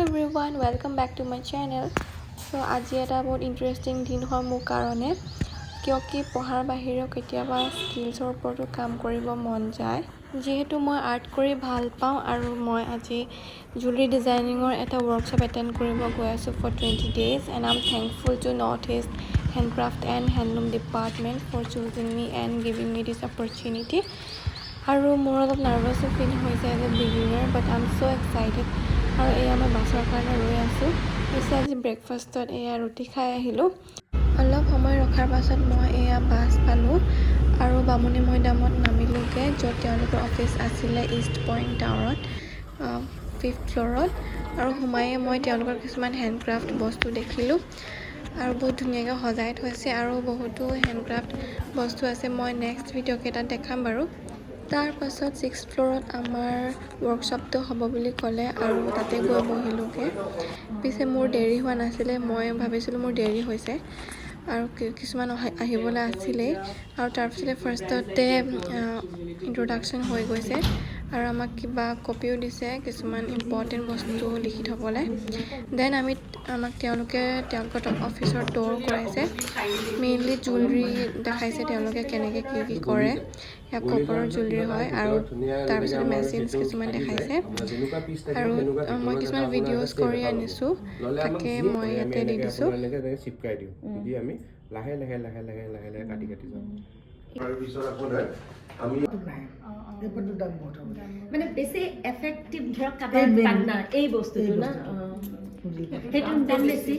everyone, welcome back to my channel. So আজি এটা বহুত ইন্টাৰেষ্টিং দিন হয় মোৰ কাৰণে কিয়কি পঢ়াৰ বাহিৰেও কেতিয়াবা স্কিলছৰ ওপৰতো কাম কৰিব মন যায় যেহেতু মই আৰ্ট কৰি ভাল পাওঁ আৰু মই আজি জুৱেলাৰী ডিজাইনিঙৰ এটা ৱৰ্কশ্বপ এটেণ্ড কৰিব গৈ আছো for 20 days and I'm thankful to North East Handcraft and Handloom Department for choosing me and giving me this opportunity. আৰু মোৰ অলপ নাৰ্ভাছো ফিল হৈছে as a beginner but I am so' excited আৰু এয়া মই বাছৰ কাৰণে ৰৈ আছোঁ পিছে আজি ব্ৰেকফাষ্টত এয়া ৰুটি খাই আহিলোঁ অলপ সময় ৰখাৰ পাছত মই এয়া বাছ পালোঁ আৰু বামুণী মৈদামত নামিলোঁগৈ য'ত তেওঁলোকৰ অফিচ আছিলে ইষ্ট পইণ্ট টাৱাৰত 5th ফ্ল'ৰত আৰু সোমায়ে মই তেওঁলোকৰ কিছুমান হেণ্ডক্ৰাফ্ট বস্তু দেখিলোঁ আৰু বহুত ধুনীয়াকৈ সজাই থৈছে আৰু বহুতো হেণ্ডক্ৰাফ্ট বস্তু আছে মই নেক্সট ভিডিঅ'কেইটাত দেখাম বাৰু তাৰ পাছত 6th ফ্ল'ৰত আমাৰ ৱৰ্কশ্বপটো হ'ব বুলি ক'লে আৰু তাতে গৈ বহিলোঁগৈ পিছে মোৰ দেৰি হোৱা নাছিলে মই ভাবিছিলোঁ মোৰ দেৰি হৈছে আৰু কিছুমান আহিবলৈ আছিলেই আৰু তাৰপিছতে ফাৰ্ষ্টতে ইন্ট্ৰডাকশ্যন হৈ গৈছে আৰু আমাক কিবা কপিও দিছে কিছুমান ইম্পৰ্টেণ্ট বস্তু লিখি থ'বলৈ দেন আমাক তেওঁলোকৰ অফিচৰ ট'ৰ কৰাইছে মেইনলি জুৱেলাৰী দেখাইছে তেওঁলোকে কেনেকৈ কি কৰে ইয়াক কপাৰৰ জুৱেলাৰী হয় আৰু তাৰপিছত মেচিনছ কিছুমান দেখাইছে আৰু মই কিছুমান ভিডিঅ'জ কৰি আনিছোঁ তাকে মই ইয়াতে দি দিছোঁ চিপকাই দিওঁ দি আমি লাহে লাহে লাহে লাহে লাহে লাহে কাটি কাটি যাওঁ আৰু পিছত আপোনাৰ আমি মানে বেছি এফেক্টিভ ধৰক কাটাৰ পাটনা এই বস্তুটো না সেইটো দাম বেছি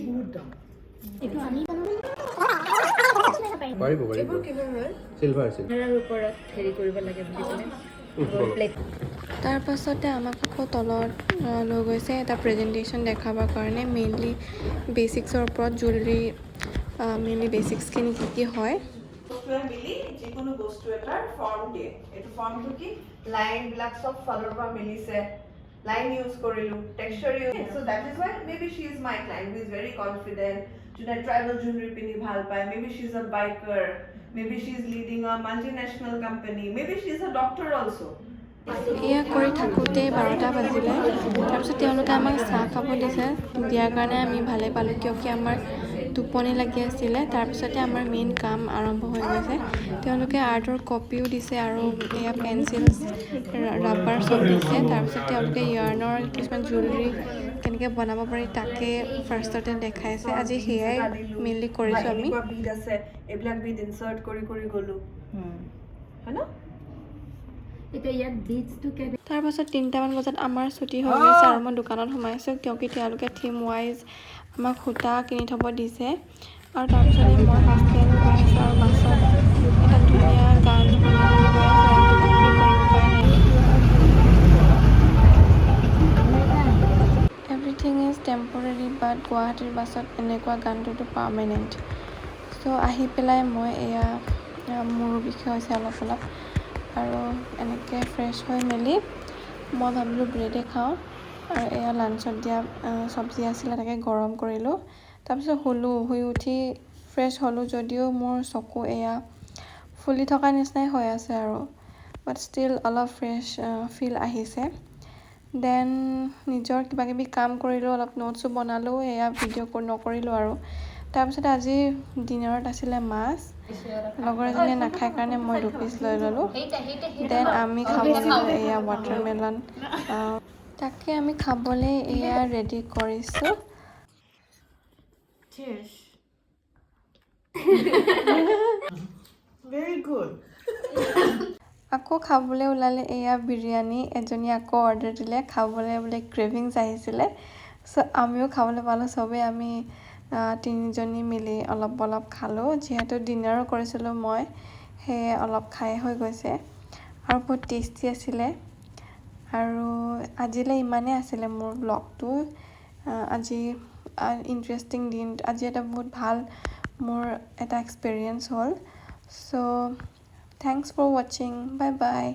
এইটো আমি পাৰিব চিলভাৰ ওপৰত হেৰি কৰিব লাগে বুলি ক'লে তাৰ পাছতে আমাক আকৌ তলত লৈ গৈছে এটা প্ৰেজেণ্টেশ্যন দেখাবৰ কাৰণে মেইনলি বেচিক্সৰ ওপৰত জুৱেলাৰী মেইনলি বেচিক্সখিনি কি হয় মিলি যিকোনো বস্তু এটাৰ ফৰ্ম দিয়ে এইটো ফৰ্মটো কি লাইন বিলাক সব ফালৰ পৰা মিলিছে লাইন ইউজ কৰিলো texture use so that is why maybe she is my client who is very confident যোনে ট্ৰাইবেল জুৱেলাৰী পিন্ধি ভাল পায় maybe she is a biker maybe she is leading a multinational company maybe she is a doctor also এয়া কৰি থাকোঁতেই 12টা বাজিলে তাৰপিছত তেওঁলোকে আমাক চাহ খাব দিছে দিয়াৰ কাৰণে আমি ভালেই পালোঁ কিয়কি আমাৰ টোপনি লাগি আছিলে তাৰপিছতে আমাৰ মেইন কাম আৰম্ভ হৈ গৈছে তেওঁলোকে আৰ্টৰ কপিও দিছে আৰু এয়া পেঞ্চিলছ ৰাবাৰ চব দিছে তাৰপিছত তেওঁলোকে ইয়াৰ্ণৰ কিছুমান জুৱেলাৰী কেনেকৈ বনাব পাৰি তাকে ফাৰ্ষ্টতে দেখাইছে আজি সেয়াই মেইনলি কৰিছোঁ আমি বিড আছে এইবিলাক বিড ইনচাৰ্ট কৰি কৰি গ'লো হয় না তাৰ পাছত 3টামান বজাত আমাৰ ছুটি হৈ গৈছে আৰু মই দোকানত সোমাইছোঁ কিয়কি তেওঁলোকে থিম ৱাইজ আমাক সূতা কিনি থ'ব দিছে আৰু তাৰপিছতে মই হোষ্টেল গৈ আছোঁ আৰু বাছত এটা ধুনীয়া গান শুনি শুনি গৈ আছোঁ আৰু কপি কৰিব পৰা নাই এভৰিথিং ইজ টেম্পৰেৰী বাট গুৱাহাটীৰ বাছত এনেকুৱা গানটোতো পাৰ্মানেণ্ট চ' আহি পেলাই মই এয়া মোৰো বিষয় হৈছে অলপ আৰু এনেকৈ ফ্ৰেছ হৈ মেলি মই ভাবিলোঁ ব্ৰেডে খাওঁ আৰু এয়া লাঞ্চত দিয়া চব্জি আছিলে তাকে গৰম কৰিলোঁ তাৰপিছত শুই উঠি ফ্ৰেছ হ'লোঁ যদিও মোৰ চকু এয়া ফুলি থকা নিচিনাই হৈ আছে আৰু বাট ষ্টিল অলপ ফ্ৰেছ ফিল আহিছে দেন নিজৰ কিবাকিবি কাম কৰিলোঁ অলপ নোটছো বনালোঁ এয়া ভিডিঅ' নকৰিলোঁ আৰু তাৰপিছতে আজি ডিনাৰত আছিলে মাছ লগৰ এজনীয়ে নাখায় কাৰণে মই 2 পিচ লৈ ল'লোঁ দেন আমি খাবলৈ এয়া ৱাটাৰমেলন তাকে আমি খাবলৈ এয়া ৰেডি কৰিছোঁ very good আকৌ খাবলৈ ওলালে এয়া বিৰিয়ানী এজনীয়ে আকৌ অৰ্ডাৰ দিলে খাবলৈ বোলে ক্ৰেভিংছ আহিছিলে চ' আমিও খাবলৈ পালোঁ চবেই আমি 3জনী মিলি অলপ খালোঁ যিহেতু ডিনাৰো কৰিছিলোঁ মই সেয়ে অলপ খাই হৈ গৈছে আৰু বহুত টেষ্টি আছিলে আৰু আজিলৈ ইমানেই আছিলে মোৰ ব্লগটো আজি ইণ্টাৰেষ্টিং দিন আজি এটা বহুত ভাল মোৰ এটা এক্সপিৰিয়েঞ্চ হ'ল চ' থেংকছ ফৰ ৱাচিং বাই বাই